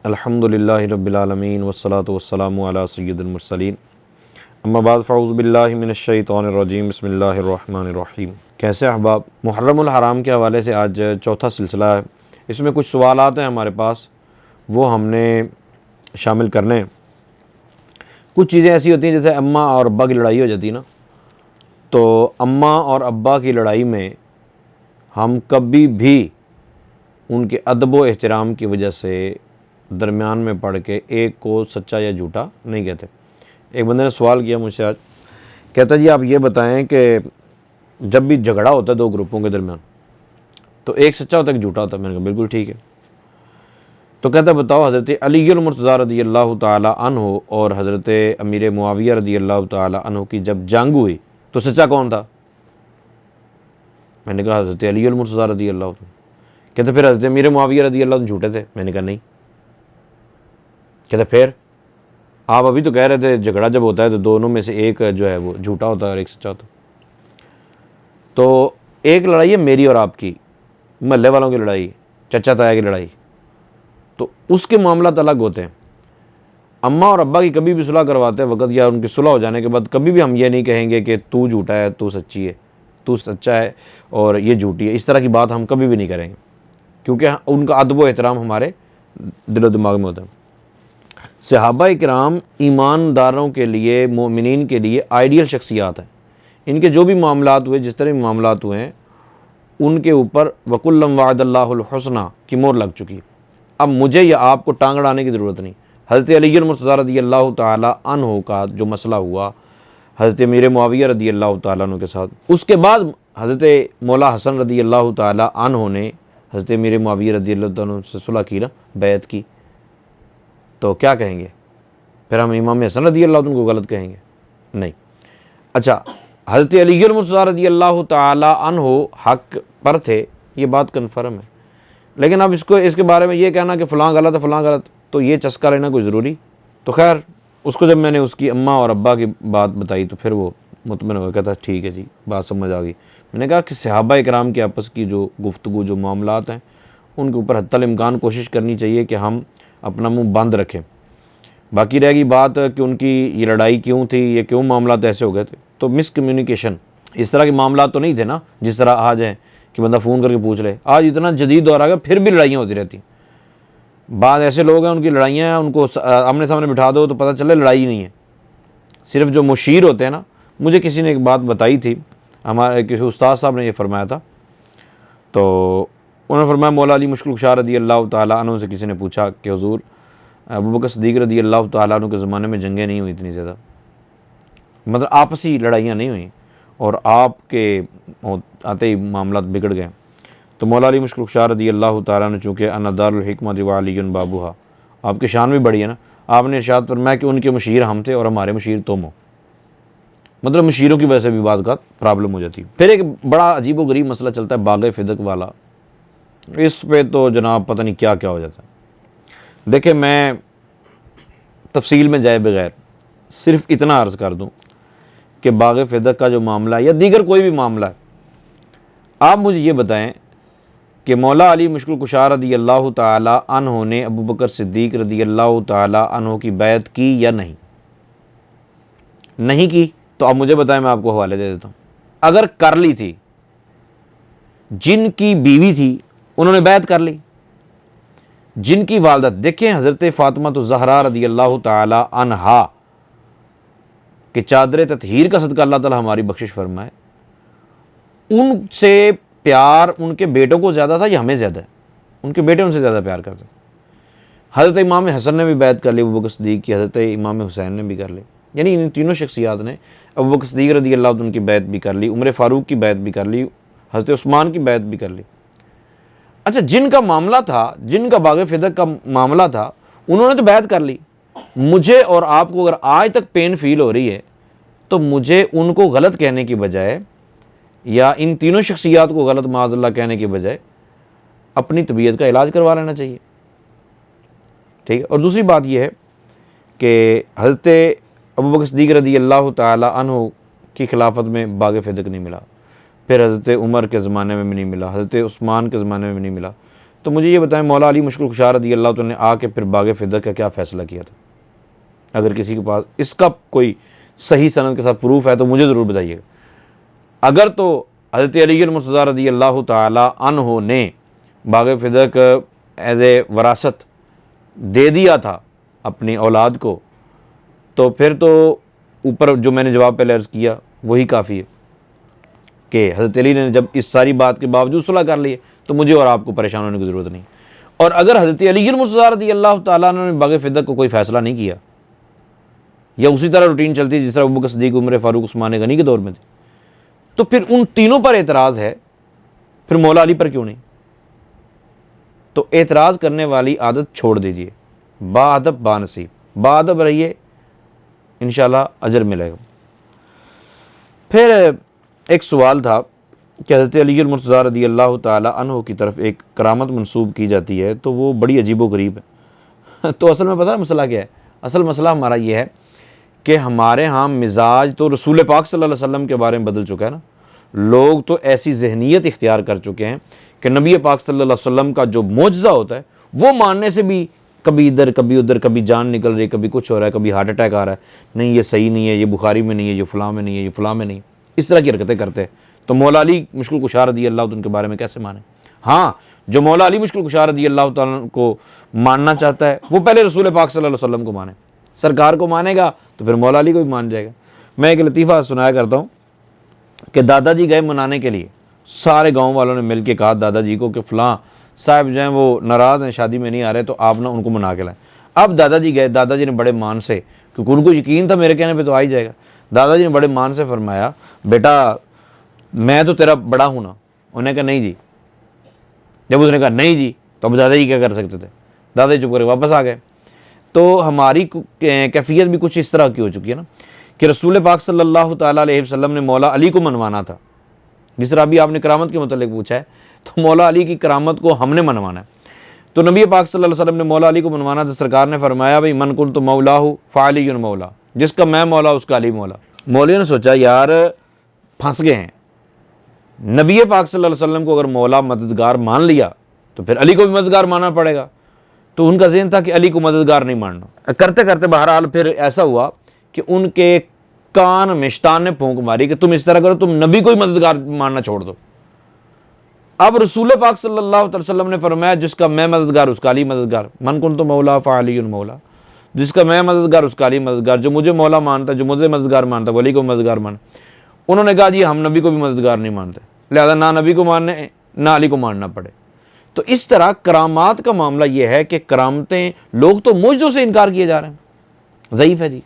الحمدللہ رب العالمین والصلاة والسلام علی سید المرسلین اما بعد فاعوذ باللہ من الشیطان الرجیم بسم اللہ الرحمن الرحیم۔ کیسے احباب، محرم الحرام کے حوالے سے آج چوتھا سلسلہ ہے۔ اس میں کچھ سوالات ہیں ہمارے پاس، وہ ہم نے شامل کرنے ہیں۔ کچھ چیزیں ایسی ہوتی ہیں جیسے اماں اور ابا کی لڑائی ہو جاتی ہے نا، تو اماں اور ابا کی لڑائی میں ہم کبھی بھی ان کے ادب و احترام کی وجہ سے درمیان میں پڑھ کے ایک کو سچا یا جھوٹا نہیں کہتے۔ ایک بندے نے سوال کیا مجھ سے آج، کہتا جی آپ یہ بتائیں کہ جب بھی جھگڑا ہوتا ہے دو گروپوں کے درمیان تو ایک سچا ہوتا ہے کہ جھوٹا ہوتا ہے؟ میں نے کہا بالکل ٹھیک ہے۔ تو کہتا ہے بتاؤ، حضرت علی المرتضیٰ رضی اللہ تعالی عنہ اور حضرت امیر معاویہ رضی اللہ تعالی عنہ کی جب جنگ ہوئی تو سچا کون تھا؟ میں نے کہا حضرت علی المرتضیٰ رضی اللہ عنہ۔ کہتے پھر حضرت امیر معاویہ رضی اللہ عنہ جھوٹے تھے؟ میں نے کہا نہیں۔ کہتے پھر آپ ابھی تو کہہ رہے تھے جھگڑا جب ہوتا ہے تو دونوں میں سے ایک جو ہے وہ جھوٹا ہوتا ہے اور ایک سچا ہوتا ہے۔ تو ایک لڑائی ہے میری اور آپ کی، محلے والوں کی لڑائی، چچا تایا کی لڑائی، تو اس کے معاملات الگ ہوتے ہیں۔ اماں اور ابا کی کبھی بھی صلح کرواتے وقت یا ان کی صلح ہو جانے کے بعد کبھی بھی ہم یہ نہیں کہیں گے کہ تو جھوٹا ہے تو سچی ہے، تو سچا ہے اور یہ جھوٹی ہے۔ اس طرح کی بات ہم کبھی بھی نہیں کریں گے، کیونکہ ان کا ادب و احترام ہمارے دل و دماغ میں ہوتا ہے۔ صحابہ اکرام ایمانداروں کے لیے، مومنین کے لیے آئیڈیل شخصیات ہیں۔ ان کے جو بھی معاملات ہوئے، جس طرح بھی معاملات ہوئے ہیں، ان کے اوپر وَكُلًّا وَعَدَ اللَّهُ الْحُسْنَى کی مہر لگ چکی۔ اب مجھے یا آپ کو ٹانگ اڑانے کی ضرورت نہیں۔ حضرت علی المرتضیٰ رضی اللہ تعالی عنہ کا جو مسئلہ ہوا حضرت امیر معاویہ رضی اللہ تعالیٰ عنہ کے ساتھ، اس کے بعد حضرت مولا حسن رضی اللہ تعالی عنہ نے حضرت امیر معاویہ رضی اللہ تعالیٰ عنہ سے صلح کی نا، بیعت کی، تو کیا کہیں گے؟ پھر ہم امام حسن رضی اللہ عنہ کو غلط کہیں گے؟ نہیں۔ اچھا، حضرت علی المرتضیٰ رضی اللہ تعالی عنہ حق پر تھے، یہ بات کنفرم ہے، لیکن اب اس کے بارے میں یہ کہنا کہ فلاں غلط ہے فلاں غلط، تو یہ چسکا لینا کوئی ضروری؟ تو خیر اس کو جب میں نے اس کی اماں اور ابا کی بات بتائی تو پھر وہ مطمئن ہو گیا، کہتا ٹھیک ہے جی، بات سمجھ آ گئی۔ میں نے کہا کہ صحابہ اکرام کے آپس کی جو گفتگو، جو معاملات ہیں، ان کے اوپر حتی الامکان کوشش کرنی چاہیے کہ ہم اپنا منہ بند رکھیں۔ باقی رہ گئی بات کہ ان کی یہ لڑائی کیوں تھی، یہ کیوں معاملات ایسے ہو گئے تھے، تو مس کمیونیکیشن، اس طرح کے معاملات تو نہیں تھے نا جس طرح آج ہیں کہ بندہ فون کر کے پوچھ لے۔ آج اتنا جدید دور آ گیا، پھر بھی لڑائیاں ہوتی رہتی ہیں۔ بعض ایسے لوگ ہیں ان کی لڑائیاں ہیں، ان کو آمنے سامنے بٹھا دو تو پتہ چلے لڑائی نہیں ہے، صرف جو مشیر ہوتے ہیں نا۔ مجھے کسی نے ایک بات بتائی تھی، ہمارے کسی استاد صاحب نے یہ فرمایا تھا، تو انہوں نے فرمایا مولا علی مشکل کشا رضی اللہ تعالیٰ عنہ سے کسی نے پوچھا کہ حضور ابوبکر صدیق رضی اللہ تعالیٰ عنہ کے زمانے میں جنگیں نہیں ہوئی اتنی زیادہ، مطلب آپسی لڑائیاں نہیں ہوئیں، اور آپ کے آتے ہی معاملات بگڑ گئے؟ تو مولا علی مشکل کشا رضی اللہ تعالیٰ عنہ چونکہ انا دار الحکمت و علی بابوہا، آپ کی شان بھی بڑی ہے نا، آپ نے ارشاد فرمایا کہ ان کے مشیر ہم تھے اور ہمارے مشیر تم ہو۔ مطلب مشیروں کی وجہ سے بھی بعض اوقات پرابلم ہو جاتی ہے۔ پھر ایک بڑا عجیب و غریب مسئلہ چلتا ہے باغ فدق والا، اس پہ تو جناب پتہ نہیں کیا کیا ہو جاتا ہے۔ دیکھیں، میں تفصیل میں جائے بغیر صرف اتنا عرض کر دوں کہ باغ فدق کا جو معاملہ ہے یا دیگر کوئی بھی معاملہ ہے، آپ مجھے یہ بتائیں کہ مولا علی مشکل کشا رضی اللہ تعالی عنہ نے ابوبکر صدیق رضی اللہ تعالی عنہ کی بیعت کی یا نہیں؟ نہیں کی تو اب مجھے بتائیں، میں آپ کو حوالے دے دیتا ہوں۔ اگر کر لی تھی، جن کی بیوی تھی انہوں نے بیعت کر لی، جن کی والدہ، دیکھیں حضرت فاطمہ الزہرا رضی اللہ تعالی عنہا کہ چادر تطہیر کا صدقہ اللہ تعالی ہماری بخشش فرمائے، ان سے پیار ان کے بیٹوں کو زیادہ تھا یا ہمیں زیادہ ہے؟ ان کے بیٹے ان سے زیادہ پیار کرتے۔ حضرت امام حسن نے بھی بیعت کر لی ابوبکر صدیق کی، حضرت امام حسین نے بھی کر لی، یعنی ان تینوں شخصیات نے ابوبکر صدیق رضی اللہ عنہ کی بیعت بھی کر لی، عمر فاروق کی بیعت بھی کر لی، حضرت عثمان کی بیعت بھی کر لی۔ اچھا، جن کا معاملہ تھا، جن کا باغ فدق کا معاملہ تھا، انہوں نے تو بیعت کر لی۔ مجھے اور آپ کو اگر آج تک پین فیل ہو رہی ہے تو مجھے ان کو غلط کہنے کی بجائے یا ان تینوں شخصیات کو غلط معاذ اللہ کہنے کی بجائے اپنی طبیعت کا علاج کروا لینا چاہیے، ٹھیک ہے۔ اور دوسری بات یہ ہے کہ حضرت ابوبکر صدیق رضی اللہ تعالی عنہ کی خلافت میں باغ فدق نہیں ملا، پھر حضرت عمر کے زمانے میں بھی نہیں ملا، حضرت عثمان کے زمانے میں بھی نہیں ملا، تو مجھے یہ بتائیں مولا علی مشکل کشا رضی اللہ تعالیٰ نے آ کے پھر باغ فدق کا کیا فیصلہ کیا تھا؟ اگر کسی کے پاس اس کا کوئی صحیح سند کے ساتھ پروف ہے تو مجھے ضرور بتائیے گا۔ اگر تو حضرت علی المرتضیٰ رضی اللہ تعالیٰ عنہ نے باغ فدق ایز اے وراثت دے دیا تھا اپنی اولاد کو، تو پھر تو اوپر جو میں نے جواب پہلے عرض کیا وہی کافی ہے کہ حضرت علی نے جب اس ساری بات کے باوجود صلح کر لی تو مجھے اور آپ کو پریشان ہونے کی ضرورت نہیں۔ اور اگر حضرت علی المرتضیٰ رضی اللہ تعالیٰ عنہ نے باغ فدق کو کوئی فیصلہ نہیں کیا، یا اسی طرح روٹین چلتی جس طرح ابوبکر صدیق، عمر فاروق، عثمان غنی کے دور میں تھی، تو پھر ان تینوں پر اعتراض ہے، پھر مولا علی پر کیوں نہیں؟ تو اعتراض کرنے والی عادت چھوڑ دیجئے، با ادب با نصیب، با ادب رہیے، انشاءاللہ اجر ملے گا۔ پھر ایک سوال تھا کہ حضرت علی المرتضیٰ رضی اللہ تعالی عنہ کی طرف ایک کرامت منسوب کی جاتی ہے تو وہ بڑی عجیب و غریب ہے۔ تو اصل میں پتہ ہے مسئلہ کیا ہے؟ اصل مسئلہ ہمارا یہ ہے کہ ہمارے ہاں مزاج تو رسول پاک صلی اللہ علیہ وسلم کے بارے میں بدل چکا ہے نا۔ لوگ تو ایسی ذہنیت اختیار کر چکے ہیں کہ نبی پاک صلی اللہ علیہ وسلم کا جو معجزہ ہوتا ہے وہ ماننے سے بھی کبھی ادھر کبھی ادھر، کبھی جان نکل رہی ہے، کبھی کچھ ہو رہا ہے، کبھی ہارٹ اٹیک آ رہا ہے، نہیں یہ صحیح نہیں ہے، یہ بخاری میں نہیں ہے، یہ فلاں میں نہیں ہے، یہ فلاں میں نہیں ہے، اس طرح کی حرکتیں کرتے ہیں۔ تو مولا علی مشکل کشا رضی اللہ تعالیٰ کے بارے میں کیسے مانیں؟ ہاں، جو مولا علی مشکل کشا رضی اللہ تعالیٰ کو ماننا چاہتا ہے وہ پہلے رسول پاک صلی اللہ علیہ وسلم کو مانے، سرکار کو مانے گا تو پھر مولا علی کو بھی مان جائے گا۔ میں ایک لطیفہ سنایا کرتا ہوں کہ دادا جی گئے منانے کے لیے، سارے گاؤں والوں نے مل کے کہا دادا جی کو کہ فلاں صاحب جو ہیں وہ ناراض ہیں، شادی میں نہیں آ رہے، تو آپ نہ ان کو منا کے لائیں۔ اب دادا جی گئے، دادا جی نے بڑے مان سے، کیونکہ ان کو یقین تھا میرے کہنے پہ تو آ ہی جائے گا، دادا جی نے بڑے مان سے فرمایا بیٹا میں تو تیرا بڑا ہوں نا۔ انہوں نے کہا نہیں جی۔ جب اس نے کہا نہیں جی تو اب دادا جی کیا کر سکتے تھے؟ دادا جی چپ کر کے واپس آ گئے۔ تو ہماری کیفیت بھی کچھ اس طرح کی ہو چکی ہے نا کہ رسول پاک صلی اللہ تعالیٰ علیہ وسلم نے مولا علی کو منوانا تھا، جس طرح ابھی آپ نے کرامت کے متعلق پوچھا ہے، تو مولا علی کی کرامت کو ہم نے منوانا ہے۔ تو نبی پاک صلی اللہ علیہ وسلم نے مولا علی کو منوانا تھا، سرکار نے فرمایا بھائی من کنت مولا فعلی مولا، جس کا میں مولا اس کا علی مولا۔ مولوی نے سوچا یار پھنس گئے ہیں، نبی پاک صلی اللہ علیہ وسلم کو اگر مولا مددگار مان لیا تو پھر علی کو بھی مددگار ماننا پڑے گا۔ تو ان کا ذہن تھا کہ علی کو مددگار نہیں ماننا۔ کرتے کرتے بہرحال پھر ایسا ہوا کہ ان کے کان میں شیطان نے پھونک ماری کہ تم اس طرح کرو، تم نبی کو ہی مددگار ماننا چھوڑ دو۔ اب رسول پاک صلی اللہ علیہ وسلم نے فرمایا جس کا میں مددگار اس کا علی مددگار، من کنت مولا فعلی مولا، جس کا میں مددگار اس کا علی مددگار، جو مجھے مولا مانتا ہے، جو مجھے مددگار مانتا ہے، وہ علی کو مددگار مانتا۔ انہوں نے کہا جی ہم نبی کو بھی مددگار نہیں مانتے، لہذا نہ نبی کو ماننے نہ علی کو ماننا پڑے۔ تو اس طرح کرامات کا معاملہ یہ ہے کہ کرامتیں، لوگ تو معجزوں سے انکار کیے جا رہے ہیں، ضعیف ہے جی،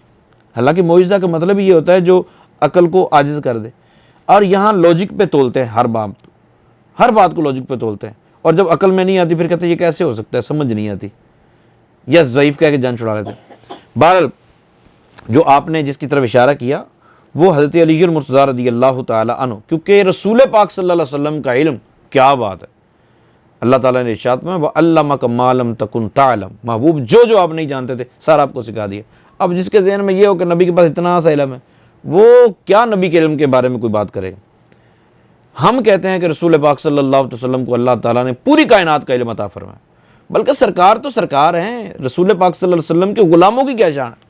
حالانکہ معجزہ کا مطلب یہ ہوتا ہے جو عقل کو عاجز کر دے، اور یہاں لاجک پہ تولتے ہیں ہر بات کو لاجک پہ تولتے ہیں، اور جب عقل میں نہیں آتی پھر کہتے ہیں یہ کیسے ہو سکتا ہے، سمجھ نہیں آتی، یا ضعیف کہہ کے جان چھڑا لیتے ہیں۔ بہرحال جو آپ نے جس کی طرف اشارہ کیا وہ حضرت علی المرتضیٰ رضی اللہ تعالی عنہ، کیونکہ رسول پاک صلی اللہ علیہ وسلم کا علم کیا بات ہے۔ اللہ تعالیٰ نے ارشاد میں وَعَلَّمَكَ مَا لَمْ تَكُنْ تَعْلَمْ، محبوب جو آپ نہیں جانتے تھے سارا آپ کو سکھا دیا۔ اب جس کے ذہن میں یہ ہو کہ نبی کے پاس اتنا سا علم ہے، وہ کیا نبی کے علم کے بارے میں کوئی بات کرے گا؟ ہم کہتے ہیں کہ رسول پاک صلی اللہ علیہ وسلم کو اللہ تعالیٰ نے پوری کائنات کا علم عطا فرمایا، بلکہ سرکار تو سرکار ہیں، رسول پاک صلی اللہ علیہ وسلم کے غلاموں کی کیا شان ہے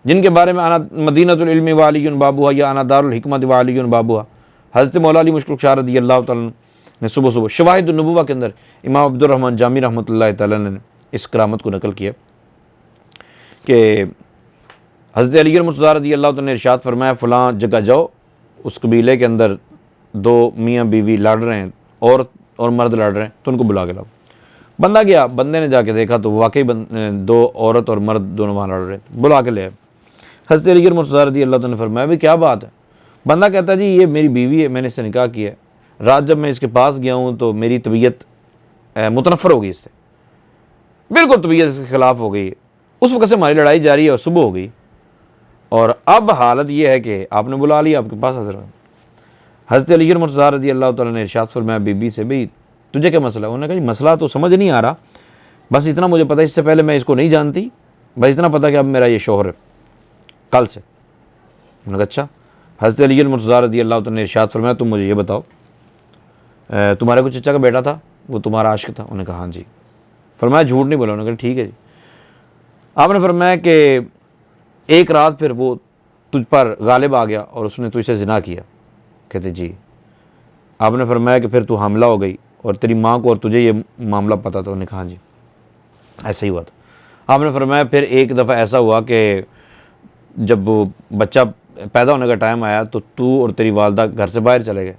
جن کے بارے میں انا مدینۃ العلم وعلی بابوہا یا انا دار الحکمت وعلی بابوہا، حضرت مولا علی مشکل کشا رضی اللہ تعالیٰ نے صبح شواہد النبوہ کے اندر امام عبد الرحمن جامی رحمۃ اللہ تعالیٰ نے اس کرامت کو نقل کیا کہ حضرت علی المرتضیٰ رضی اللہ تعالیٰ نے ارشاد فرمایا فلاں جگہ جاؤ، اس قبیلے کے اندر دو میاں بیوی لڑ رہے ہیں، عورت اور مرد لڑ رہے ہیں، تو ان کو بلا کے لاؤ۔ بندہ گیا، بندے نے جا کے دیکھا تو واقعی دو عورت اور مرد دونوں وہاں لڑ رہے تھے، بلا کے لے آئے۔ حضرت علی المرتضیٰ رضی اللہ تعالیٰ نے فرمایا بھائی کیا بات ہے؟ بندہ کہتا ہے جی یہ میری بیوی ہے، میں نے اس سے نکاح کیا ہے، رات جب میں اس کے پاس گیا ہوں تو میری طبیعت متنفر ہو گئی اس سے، بالکل طبیعت اس کے خلاف ہو گئی ہے، اس وقت سے ہماری لڑائی جاری ہے اور صبح ہو گئی، اور اب حالت یہ ہے کہ آپ نے بلا لیا، آپ کے پاس حاضر ہے۔ حضرت علی المرتضیٰ رضی اللہ تعالیٰ نے ارشاد فرمایا بی بی سے بھئی تجھے کیا مسئلہ ہے؟ انہوں نے کہا جی مسئلہ تو سمجھ نہیں آ رہا، بس اتنا مجھے پتہ، اس سے پہلے میں اس کو نہیں جانتی، بس اتنا پتہ کہ اب میرا یہ شوہر ہے کل سے۔ انہوں نے کہا اچھا۔ حضرت علی المرتضیٰ رضی اللہ تعالیٰ نے ارشاد فرمایا تم مجھے یہ بتاؤ تمہارے کو چچا کا بیٹا تھا؟ وہ تمہارا عاشق تھا؟ انہوں نے کہا ہاں جی۔ فرمایا جھوٹ نہیں بولا؟ انہوں نے کہا ٹھیک ہے جی۔ آپ نے فرمایا کہ ایک رات پھر وہ تجھ پر غالب آ گیا اور اس نے تجھ سے زنا کیا؟ کہتے جی۔ آپ نے فرمایا کہ پھر تو حاملہ ہو گئی اور تیری ماں کو اور تجھے یہ معاملہ پتہ تھا؟ انہوں نے کہا جی ایسا ہی ہوا تھا۔ آپ نے فرمایا پھر ایک دفعہ ایسا ہوا کہ جب وہ بچہ پیدا ہونے کا ٹائم آیا تو تو اور تیری والدہ گھر سے باہر چلے گئے،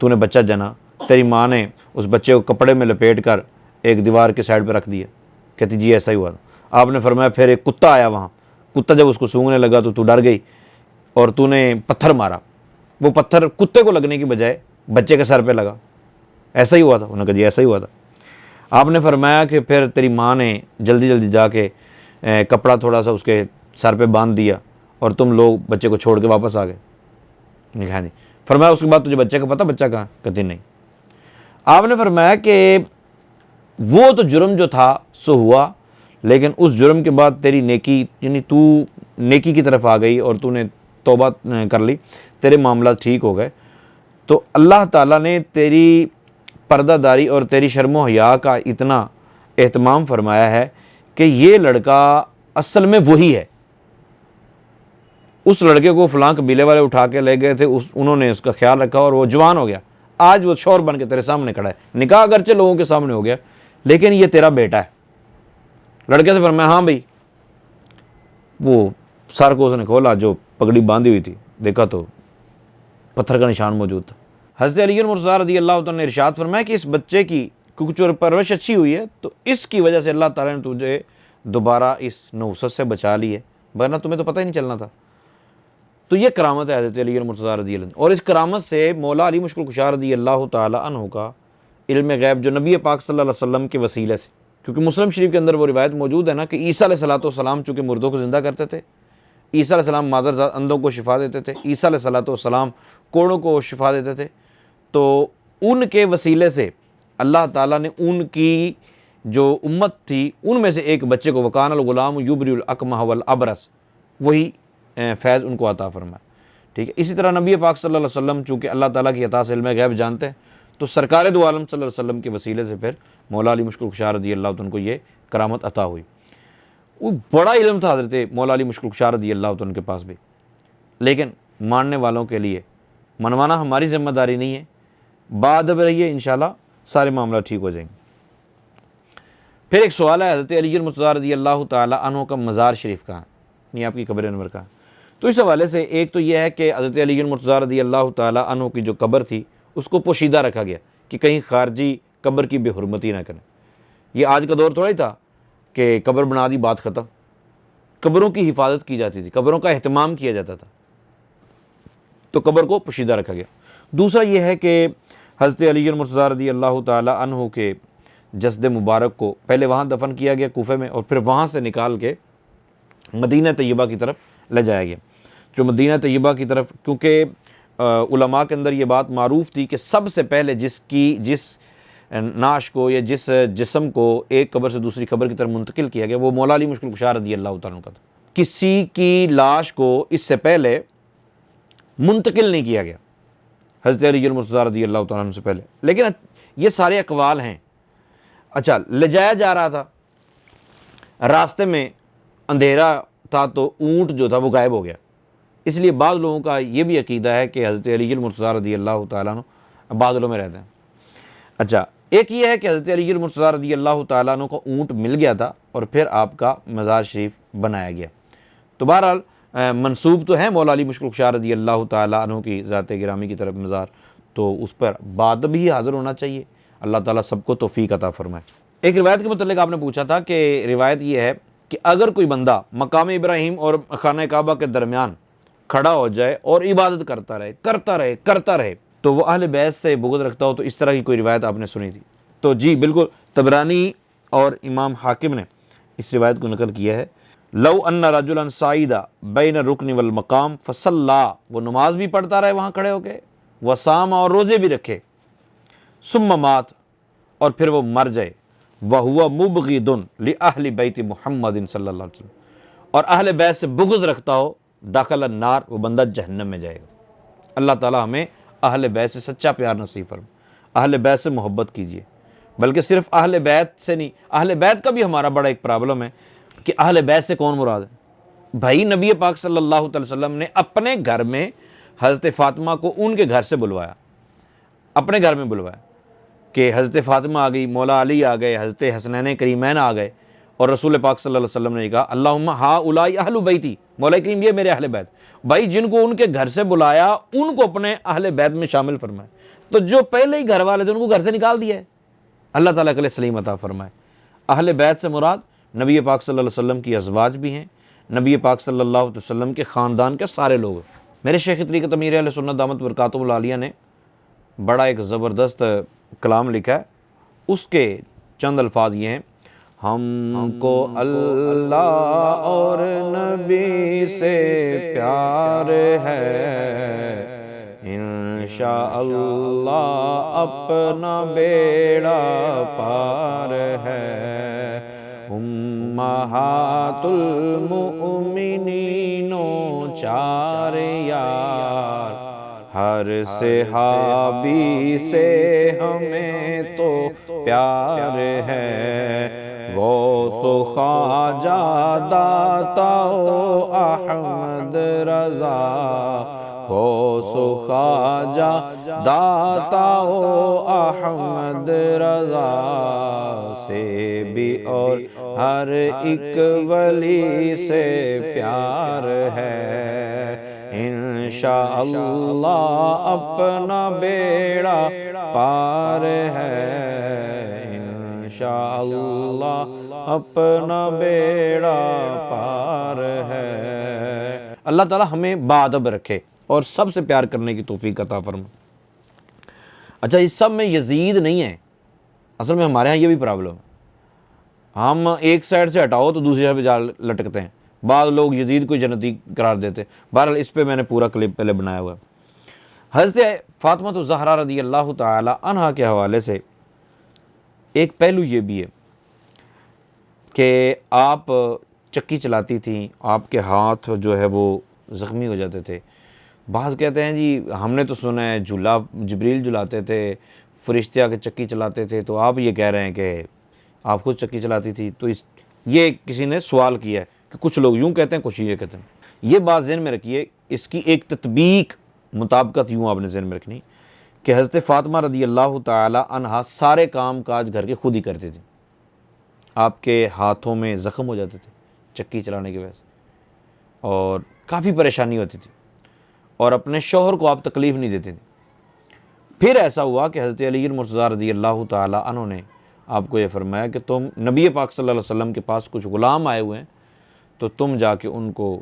تو نے بچہ جنا، تیری ماں نے اس بچے کو کپڑے میں لپیٹ کر ایک دیوار کے سائڈ پہ رکھ دیا؟ کہتی جی ایسا ہی ہوا تھا۔ آپ نے فرمایا پھر ایک کتا آیا وہاں، کتا جب اس کو سونگھنے لگا تو ڈر گئی اور تو نے پتھر مارا، وہ پتھر کتے کو لگنے کی بجائے بچے کے سر پہ لگا، ایسا ہی ہوا تھا؟ انہوں نے کہا جی ایسا ہی ہوا تھا۔ آپ نے فرمایا کہ پھر تیری ماں نے جلدی جلدی جا کے کپڑا تھوڑا سا اس کے سر پہ باندھ دیا اور تم لوگ بچے کو چھوڑ کے واپس آ گئے؟ نہیں کہا نہیں۔ فرمایا اس کے بعد تجھے بچے کا پتہ بچہ کہاں؟ کہتی نہیں۔ آپ نے فرمایا کہ وہ تو جرم جو تھا سو ہوا، لیکن اس جرم کے بعد تیری نیکی، یعنی تو نیکی کی طرف آ گئی اور تو نے توبہ کر لی، تیرے معاملات ٹھیک ہو گئے، تو اللہ تعالیٰ نے تیری پردہ داری اور تیری شرم و حیا کا اتنا اہتمام فرمایا ہے کہ یہ لڑکا اصل میں وہی ہے۔ اس لڑکے کو فلاں قبیلے والے اٹھا کے لے گئے تھے، انہوں نے اس کا خیال رکھا اور وہ جوان ہو گیا، آج وہ شوہر بن کے تیرے سامنے کھڑا ہے، نکاح اگرچہ لوگوں کے سامنے ہو گیا لیکن یہ تیرا بیٹا ہے۔ لڑکے سے فرمایا ہاں بھائی۔ وہ سر کو اس نے کھولا، جو پگڑی باندھی ہوئی تھی، دیکھا تو پتھر کا نشان موجود تھا۔ حضرت علی مرتضیٰ رضی اللہ تعالیٰ نے ارشاد فرمایا کہ اس بچے کی کیونکہ پرورش اچھی ہوئی ہے تو اس کی وجہ سے اللہ تعالیٰ نے تجھے دوبارہ اس نوست سے بچا لی ہے، ورنہ تمہیں تو پتہ ہی نہیں چلنا تھا۔ تو یہ کرامت ہے حضرت علی مرتضیٰ رضی اللہ عنہ، اور اس کرامت سے مولا علی مشکل کشا رضی اللہ تعالیٰ عنہ کا علم غیب جو نبی پاک صلی اللہ علیہ وسلم کے وسیلے سے، کیونکہ مسلم شریف کے اندر وہ روایت موجود ہے نا کہ عیسیٰ علیہ السلام چونکہ مردوں کو زندہ کرتے تھے، عیسیٰ علیہ السلام مادرزاد اندھوں کو شفا دیتے تھے، عیسیٰ علیہ السلام کوڑوں کو شفا دیتے تھے، تو ان کے وسیلے سے اللہ تعالیٰ نے ان کی جو امت تھی ان میں سے ایک بچے کو وکان الغلام یبری الاکمہ والابرص، وہی فیض ان کو عطا فرمایا۔ ٹھیک ہے، اسی طرح نبی پاک صلی اللہ علیہ وسلم چونکہ اللہ تعالیٰ کی عطا سے علم غیب جانتے ہیں، تو سرکار دو عالم صلی اللہ علیہ وسلم کے وسیلے سے پھر مولا علی مشکل کشا رضی اللہ عنہ کو یہ کرامت عطا ہوئی۔ وہ بڑا علم تھا حضرت مولا علی مشکل کشا رضی اللہ عنہ کے پاس بھی، لیکن ماننے والوں کے لیے منوانا ہماری ذمہ داری نہیں ہے، بادب رہیے انشاءاللہ سارے معاملات ٹھیک ہو جائیں گے۔ پھر ایک سوال ہے حضرت علی مرتضیٰ رضی اللہ تعالیٰ عنہ کا مزار شریف کہاں، نہیں آپ کی قبر انور کہاں؟ تو اس حوالے سے ایک تو یہ ہے کہ حضرت علی مرتضیٰ رضی اللہ تعالیٰ عنہ کی جو قبر تھی اس کو پوشیدہ رکھا گیا کہ کہیں خارجی قبر کی بے حرمتی نہ کریں۔ یہ آج کا دور تھوڑا ہی تھا کہ قبر بنا دی بات ختم، قبروں کی حفاظت کی جاتی تھی، قبروں کا اہتمام کیا جاتا تھا، تو قبر کو پوشیدہ رکھا گیا۔ دوسرا یہ ہے کہ حضرت علی مرتضیٰ رضی اللہ تعالیٰ عنہ کے جسد مبارک کو پہلے وہاں دفن کیا گیا کوفے میں، اور پھر وہاں سے نکال کے مدینہ طیبہ کی طرف لے جایا گیا۔ جو مدینہ طیبہ کی طرف، کیونکہ علماء کے اندر یہ بات معروف تھی کہ سب سے پہلے جس نعش کو یا جس جسم کو ایک قبر سے دوسری قبر کی طرف منتقل کیا گیا وہ مولا علی مشکل کشا رضی اللہ تعالیٰ کا تھا۔ کسی کی لاش کو اس سے پہلے منتقل نہیں کیا گیا حضرت علی مرتضیٰ رضی اللہ تعالیٰ عنہ سے پہلے، لیکن یہ سارے اقوال ہیں۔ اچھا، لے جایا جا رہا تھا، راستے میں اندھیرا تھا تو اونٹ جو تھا وہ غائب ہو گیا، اس لیے بعض لوگوں کا یہ بھی عقیدہ ہے کہ حضرت علی مرتضیٰ رضی اللہ تعالیٰ عنہ بادلوں میں رہتے ہیں۔ اچھا، ایک یہ ہے کہ حضرت علی مرتضیٰ رضی اللہ تعالیٰ عنہ کو اونٹ مل گیا تھا اور پھر آپ کا مزار شریف بنایا گیا۔ تو بہرحال منسوب تو ہے مولا علی مشکل کشا رضی اللہ تعالیٰ عنہ کی ذات گرامی کی طرف مزار، تو اس پر بعد بھی حاضر ہونا چاہیے۔ اللہ تعالیٰ سب کو توفیق عطا فرمائے۔ ایک روایت کے متعلق آپ نے پوچھا تھا کہ روایت یہ ہے کہ اگر کوئی بندہ مقام ابراہیم اور خانہ کعبہ کے درمیان کھڑا ہو جائے اور عبادت کرتا رہے تو وہ اہل بیت سے بغض رکھتا ہو، تو اس طرح کی کوئی روایت آپ نے سنی تھی؟ تو جی بالکل، طبرانی اور امام حاکم نے اس روایت کو نقل کیا ہے۔ لو ان رجلا صعید بین الرکن والمقام فصلی، وہ نماز بھی پڑھتا رہے وہاں کھڑے ہو کے، وصام، اور روزے بھی رکھے، ثم مات، اور پھر وہ مر جائے، وہو مبغض لأہل بیت محمد صلی اللہ علیہ وسلم، اور اہل بیت سے بغض رکھتا ہو، داخل النار، وہ بندہ جہنم میں جائے گا۔ اللہ تعالیٰ ہمیں اہل بیت سے سچا پیار نصیب فرمائے، اہل بیت سے محبت کیجیے، بلکہ صرف اہل بیت سے نہیں، اہل بیت کا بھی ہمارا بڑا ایک پرابلم ہے کہ اہل بیت سے کون مراد ہے؟ بھائی نبی پاک صلی اللہ علیہ وسلم نے اپنے گھر میں حضرت فاطمہ کو ان کے گھر سے بلوایا، اپنے گھر میں بلوایا کہ حضرت فاطمہ آ گئی، مولا علی آ گئے، حضرت حسنین کریمین آ گئے، اور رسول پاک صلی اللہ علیہ وسلم نے کہا اللہم ہؤلاء اہل بیتی، مولا کریم یہ میرے اہل بیت، بھائی جن کو ان کے گھر سے بلایا ان کو اپنے اہل بیت میں شامل فرمائے، تو جو پہلے ہی گھر والے تھے ان کو گھر سے نکال دیا ہے۔ اللہ تعالیٰ کے لیے سلیم عطا فرمائے۔ اہل بیت سے مراد نبی پاک صلی اللہ علیہ وسلم کی ازواج بھی ہیں، نبی پاک صلی اللہ علیہ وسلم کے خاندان کے سارے لوگ ہیں۔ میرے شیخ طریقت امیر اہل سنت دامت برکاتہم العالیہ نے بڑا ایک زبردست کلام لکھا ہے، اس کے چند الفاظ یہ ہیں: ہم کو اللہ اور نبی سے پیار ہے، انشاءاللہ اپنا بیڑا پار ہے، امہات المؤمنین چار یار، ہر صحابی سے ہمیں تو پیار ہے، غوث و خواجہ داتا و احمد رضا، غوث و خواجہ داتا و احمد رضا سے بھی اور ہر ایک ولی سے پیار ہے، انشاءاللہ اپنا بیڑا پار ہے، انشاءاللہ اپنا بیڑا پار ہے۔ اللہ تعالیٰ ہمیں باادب رکھے اور سب سے پیار کرنے کی توفیق عطا فرمائے۔ اچھا اس سب میں یزید نہیں ہے، اصل میں ہمارے ہاں یہ بھی پرابلم ہے، ہم ایک سائڈ سے ہٹاؤ تو دوسری سائڈ پہ جا لٹکتے ہیں، بعض لوگ یزید کو جنتی قرار دیتے۔ بہرحال اس پہ میں نے پورا کلپ پہلے بنایا ہوا ہے۔ حضرت فاطمہ الزہرا رضی اللہ تعالی عنہا کے حوالے سے ایک پہلو یہ بھی ہے کہ آپ چکی چلاتی تھیں، آپ کے ہاتھ جو ہے وہ زخمی ہو جاتے تھے۔ بعض کہتے ہیں جی ہم نے تو سنا ہے جھولا جبریل جھلاتے تھے، فرشتے آ کے چکی چلاتے تھے، تو آپ یہ کہہ رہے ہیں کہ آپ خود چکی چلاتی تھی؟ تو یہ کسی نے سوال کیا ہے کہ کچھ لوگ یوں کہتے ہیں، کچھ یہ کہتے ہیں۔ یہ بات ذہن میں رکھیے، اس کی ایک تطبیق مطابقت یوں آپ نے ذہن میں رکھنی کہ حضرت فاطمہ رضی اللہ تعالی عنہا سارے کام کاج گھر کے خود ہی کرتے تھے، آپ کے ہاتھوں میں زخم ہو جاتے تھے چکی چلانے کی وجہ سے، اور کافی پریشانی ہوتی تھی، اور اپنے شوہر کو آپ تکلیف نہیں دیتے تھے۔ پھر ایسا ہوا کہ حضرت علی المرتضیٰ رضی اللہ تعالی عنہ نے آپ کو یہ فرمایا کہ تم نبی پاک صلی اللہ علیہ وسلم کے پاس کچھ غلام آئے ہوئے ہیں، تو تم جا کے ان کو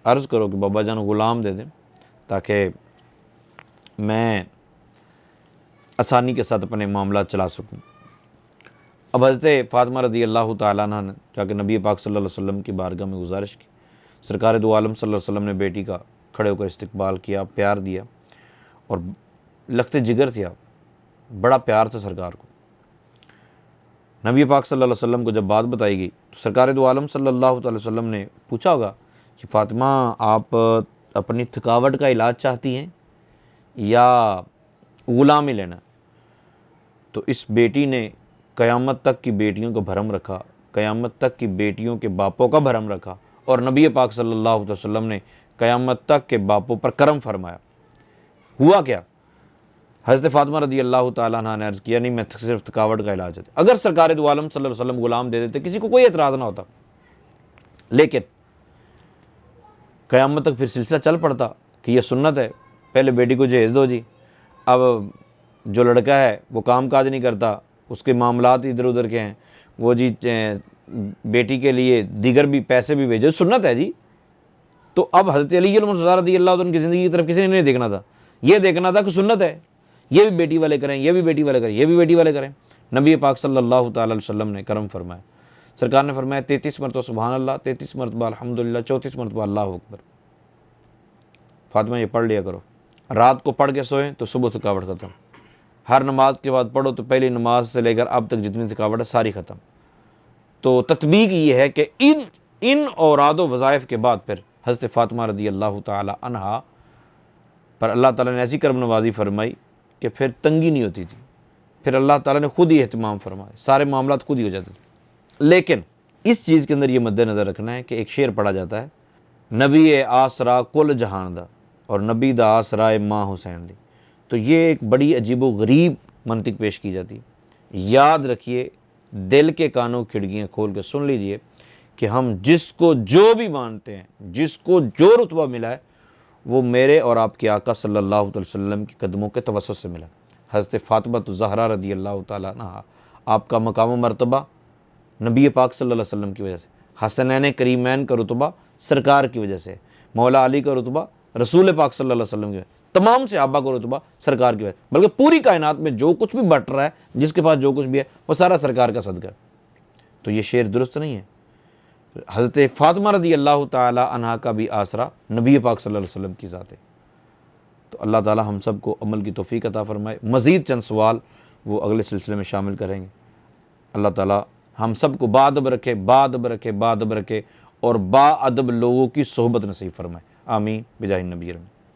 عرض کرو کہ بابا جان غلام دے دیں تاکہ میں آسانی کے ساتھ اپنے معاملات چلا سکوں۔ اب حضرت فاطمہ رضی اللہ تعالیٰ عنہ نے جا کے نبی پاک صلی اللہ علیہ وسلم کی بارگاہ میں گزارش کی، سرکار دو عالم صلی اللہ علیہ وسلم نے بیٹی کا کھڑے ہو کر استقبال کیا، پیار دیا، اور لخت جگر تھے آپ، بڑا پیار تھا سرکار کو۔ نبی پاک صلی اللہ علیہ وسلم کو جب بات بتائی گئی تو سرکار دو عالم صلی اللہ علیہ وسلم نے پوچھا ہوگا کہ فاطمہ آپ اپنی تھکاوٹ کا علاج چاہتی ہیں یا غلامی لینا؟ تو اس بیٹی نے قیامت تک کی بیٹیوں کا بھرم رکھا، قیامت تک کی بیٹیوں کے باپوں کا بھرم رکھا، اور نبی پاک صلی اللہ علیہ وسلم نے قیامت تک کے باپوں پر کرم فرمایا۔ ہوا کیا؟ حضرت فاطمہ رضی اللہ تعالیٰ عنہ نے عرض کیا نہیں میں صرف تھکاوٹ کا علاج ہے۔ اگر سرکار دو عالم صلی اللہ علیہ وسلم غلام دے دیتے کسی کو کوئی اعتراض نہ ہوتا، لیکن قیامت تک پھر سلسلہ چل پڑتا کہ یہ سنت ہے، پہلے بیٹی کو جہیز دو جی، اب جو لڑکا ہے وہ کام کاج نہیں کرتا، اس کے معاملات ادھر ادھر کے ہیں، وہ جی بیٹی کے لیے دیگر بھی پیسے بھی بھیجے، سنت ہے جی۔ تو اب حضرت علی المرتضیٰ رضی اللہ عنہ کی زندگی کی طرف کسی نے نہیں دیکھنا تھا، یہ دیکھنا تھا کہ سنت ہے، یہ بھی بیٹی والے کریں، یہ بھی بیٹی والے کریں، یہ بھی بیٹی والے کریں۔ نبی پاک صلی اللہ تعالی علیہ وسلم نے کرم فرمایا، سرکار نے فرمایا 33 مرتبہ سبحان اللہ، 33 مرتبہ الحمدللہ، 34 مرتبہ اللہ اکبر۔ فاطمہ یہ پڑھ لیا کرو، رات کو پڑھ کے سوئیں تو صبح تھکاوٹ ختم، ہر نماز کے بعد پڑھو تو پہلی نماز سے لے کر اب تک جتنی تھکاوٹ ہے ساری ختم۔ تو تطبیق یہ ہے کہ ان اوراد و وظائف کے بعد پھر حضرت فاطمہ رضی اللہ تعالی عنہا پر اللہ تعالیٰ نے ایسی کرم نوازی فرمائی کہ پھر تنگی نہیں ہوتی تھی، پھر اللہ تعالیٰ نے خود ہی اہتمام فرمائے، سارے معاملات خود ہی ہو جاتے تھے۔ لیکن اس چیز کے اندر یہ مد نظر رکھنا ہے کہ ایک شعر پڑھا جاتا ہے، نبی آسرا کل جہان دا اور نبی دا آسرا ماں حسین دی، تو یہ ایک بڑی عجیب و غریب منطق پیش کی جاتی ہے۔ یاد رکھیے، دل کے کانوں کھڑکیاں کھول کے سن لیجئے کہ ہم جس کو جو بھی مانتے ہیں، جس کو جو رتبہ ملا ہے، وہ میرے اور آپ کے آقا صلی اللہ علیہ وسلم کے قدموں کے توسط سے ملا۔ حضرت فاطمہ الزہرا رضی اللہ تعالیٰ عنہا، آپ کا مقام و مرتبہ نبی پاک صلی اللہ علیہ وسلم کی وجہ سے، حسنین کریمین کا رتبہ سرکار کی وجہ سے، مولا علی کا رتبہ رسول پاک صلی اللہ علیہ وسلم کی وجہ سے، تمام صحابہ کا رتبہ سرکار کی وجہ سے، بلکہ پوری کائنات میں جو کچھ بھی بٹ رہا ہے، جس کے پاس جو کچھ بھی ہے، وہ سارا سرکار کا صدقہ ہے۔ تو یہ شعر درست نہیں ہے۔ حضرت فاطمہ رضی اللہ تعالی عنہا کا بھی آسرا نبی پاک صلی اللہ علیہ وسلم کی ذات ہے۔ تو اللہ تعالی ہم سب کو عمل کی توفیق عطا فرمائے۔ مزید چند سوال وہ اگلے سلسلے میں شامل کریں گے۔ اللہ تعالی ہم سب کو باادب رکھے، باادب رکھے، باادب رکھے، اور با ادب لوگوں کی صحبت نصیب فرمائے۔ آمین بجاہ النبی۔